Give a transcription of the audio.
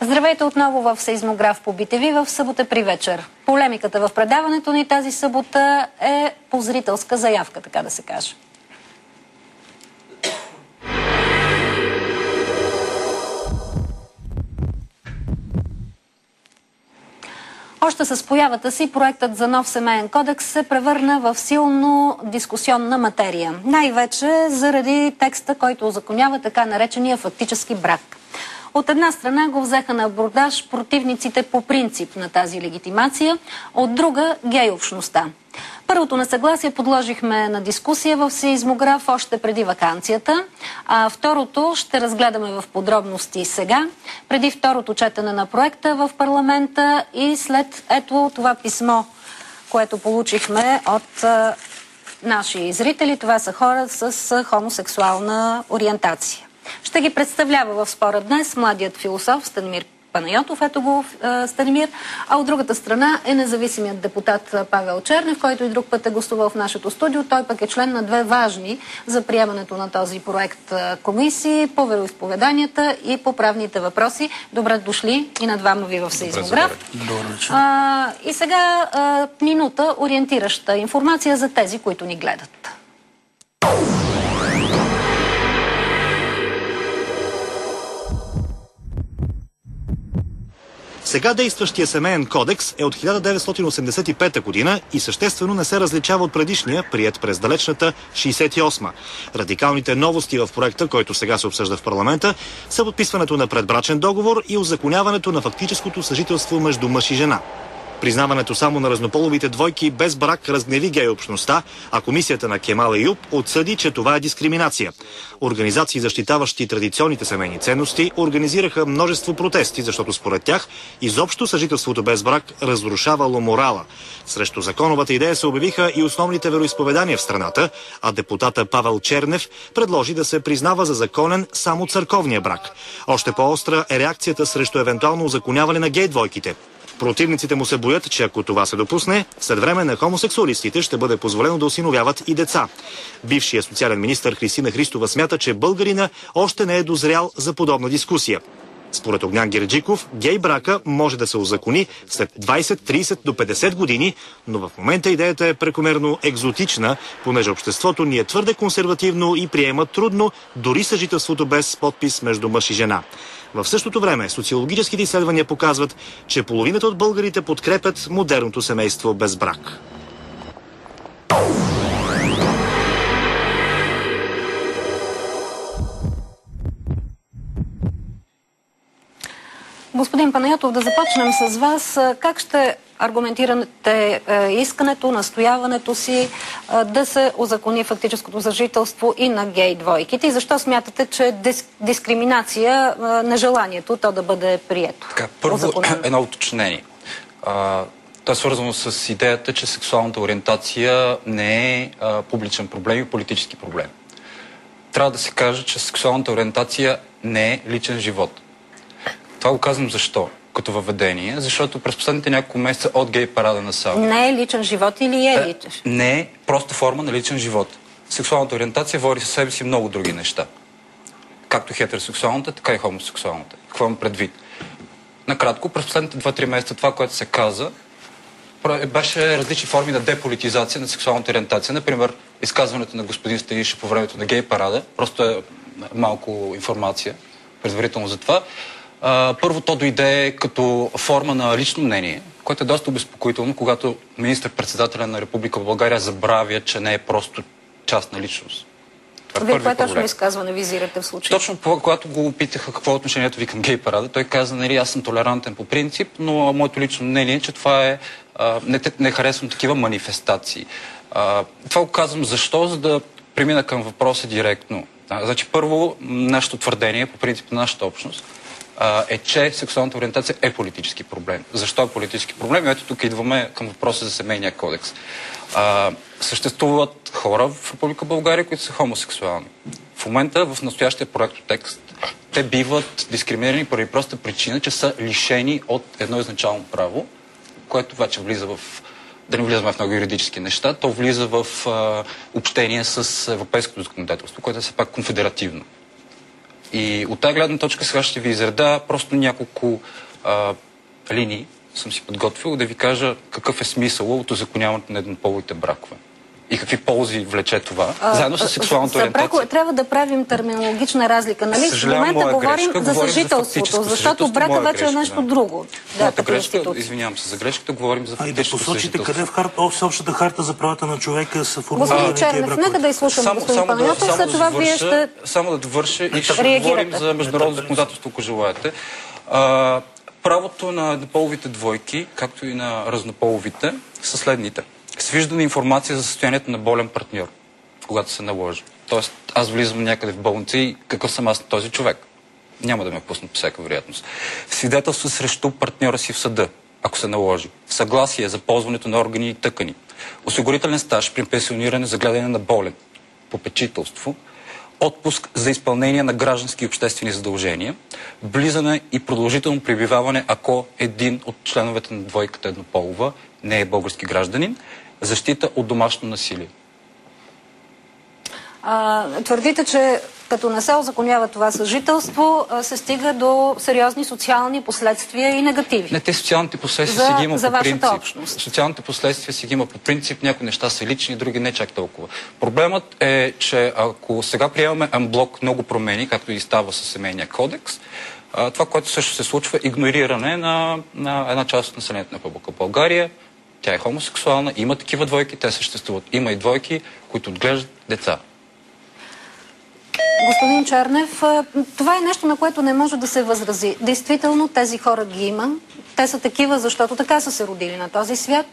Здравейте отново в Сеизмограф по BTV в събота при вечер. Полемиката в предаването ни тази събота е по зрителска заявка, така да се каже. Още с появата си проектът за нов семейен кодекс се превърна в силно дискусионна материя. Най-вече заради текста, който узаконява така наречения фактически брак. От една страна го взеха на абордаж противниците по принцип на тази легитимация, от друга гей общността. Първото несъгласие подложихме на дискусия в Сеизмограф още преди ваканцията, а второто ще разгледаме в подробности сега, преди второто четене на проекта в парламента и след ето това писмо, което получихме от наши зрители. Това са хора с хомосексуална ориентация. Ще ги представлява в спора днес младият философ Станимир Панайотов, ето го Станимир, а от другата страна е независимият депутат Павел Чернев, който и друг път е гостувал в нашето студио. Той пък е член на две важни за приемането на този проект комисии по вероизповеданията и по правните въпроси. Добре дошли и на двама ви в Сеизмограф. И сега минута ориентираща информация за тези, които ни гледат. Сега действащия семейен кодекс е от 1985 година и съществено не се различава от предишния, приет през далечната 68-ма. Радикалните новости в проекта, който сега се обсъжда в парламента, са подписването на предбрачен договор и узаконяването на фактическото съжителство между мъж и жена. Признаването само на разнополовите двойки без брак разгневи гей общността, а комисията на Кемал Еюп отсъди, че това е дискриминация. Организации, защитаващи традиционните семейни ценности, организираха множество протести, защото според тях изобщо съжителството без брак разрушавало морала. Срещу законовата идея се обявиха и основните вероизповедания в страната, а депутата Павел Чернев предложи да се признава за законен само църковния брак. Още по-остра е реакцията срещу евентуално узаконяване на гей двойките. Противниците му се боят, че ако това се допусне, след време на хомосексуалистите ще бъде позволено да осиновяват и деца. Бившият социален министър Христина Христова смята, че българина още не е дозрял за подобна дискусия. Според Огнян Герджиков, гей брака може да се узакони след 20, 30 до 50 години, но в момента идеята е прекомерно екзотична, понеже обществото ни е твърде консервативно и приема трудно дори съжителството без подпис между мъж и жена. В същото време социологическите изследвания показват, че половината от българите подкрепят модерното семейство без брак. Господин Панайотов, да започнем с вас. Как ще аргументирате искането, настояването си да се узакони фактическото съжителство и на гей двойките? И защо смятате, че е дискриминация нежеланието то да бъде прието? Така, първо едно уточнение. То е свързано с идеята, че сексуалната ориентация не е публичен проблем и политически проблем. Трябва да се каже, че сексуалната ориентация не е личен живот. Това го казвам защо? Като въведение, защото през последните няколко месеца от гей парада насам. Не е личен живот или е личен? Не е просто форма на личен живот. Сексуалната ориентация води със себе си много други неща. Както хетеросексуалната, така и хомосексуалната. Какво имам предвид? Накратко, през последните 2-3 месеца това, което се каза, беше различни форми на деполитизация на сексуалната ориентация. Например, изказването на господин Станишев по времето на гей парада. Просто е малко информация предварително за това. Първо, то дойде като форма на лично мнение, което е доста обезпокоително, когато министър-председателя на Република България забравя, че не е просто частна личност. Вие кое точно изказване визирате в случая? Точно когато го питаха какво е отношението ви към гей парада, той каза, нали, аз съм толерантен по принцип, но моето лично мнение е, че това е... не харесвам такива манифестации. Това го казвам защо? За да премина към въпроса директно. Значи, първо, нашето твърдение, по принцип на нашата общност, е, че сексуалната ориентация е политически проблем. Защо е политически проблем? Ето тук идваме към въпроса за семейния кодекс. Съществуват хора в Република България, които са хомосексуални. В момента, в настоящия проектотекст, те биват дискриминирани поради проста причина, че са лишени от едно изначално право, което вече влиза в... Да не влизаме в много юридически неща, то влиза в общение с европейското законодателство, което е все пак конфедеративно. И от тази гледна точка сега ще ви изреда просто няколко линии, съм си подготвил, да ви кажа какъв е смисъл от узаконяването на еднополовите бракове. И какви ползи влече това, заедно с сексуалната ориентация. Трябва да правим терминологична разлика, нали? В момента говорим за съжителството, защото брака вече е нещо друго. Извинявам се за грешката, говорим за фактическо съжителство. Да посочите къде в общата харта за правата на човека са формулирани Господин Чернев, нека да изслушам господин Панайотов, след това вие ще само да довърша и ще говорим за международно законодателство, ако желаете. Правото на еднополовите двойки, както и на разнополовите, са следните. С виждана информация за състоянието на болен партньор, когато се наложи. Тоест, аз влизам някъде в болница и какъв съм аз на този човек? Няма да ме пуснат по всяка вероятност. Свидетелство срещу партньора си в съда, ако се наложи. Съгласие за ползването на органи и тъкани. Осигурителен стаж при пенсиониране за гледане на болен. Попечителство. Отпуск за изпълнение на граждански и обществени задължения. Влизане и продължително пребиваване, ако един от членовете на двойката еднополова не е български гражданин. Защита от домашно насилие. Твърдите, че като не се озаконява това съжителство, се стига до сериозни социални последствия и негативи. Не, те социалните последствия си ги има по принцип. Общност. Социалните последствия си ги има по принцип. Някои неща са лични, други не чак толкова. Проблемът е, че ако сега приемаме анблок много промени, както и става със семейния кодекс, това, което също се случва, е игнориране на една част от населението на Република България. Тя е хомосексуална, има такива двойки, те съществуват. Има и двойки, които отглеждат деца. Господин Чернев, това е нещо, на което не може да се възрази. Действително, тези хора ги има. Те са такива, защото така са се родили на този свят.